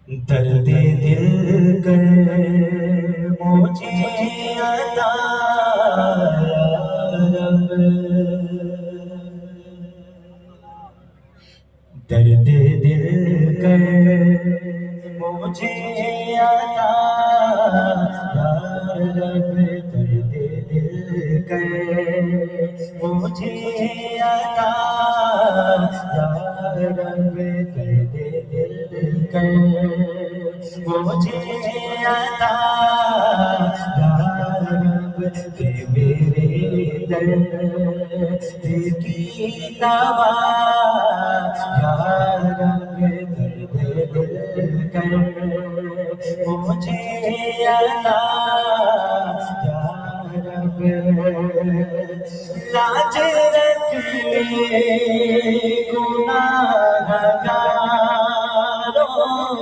درد دل کر مجھے عطا یا رب، درد دل کر مجھے عطا یا رب، درد دل کر مجھے عطا یا رب، درد دل کر مجھے عطا یا رب، دے میرے درد کی دوا یا رب، درد دل کر مجھے عطا یا رب، لاج رکھ لے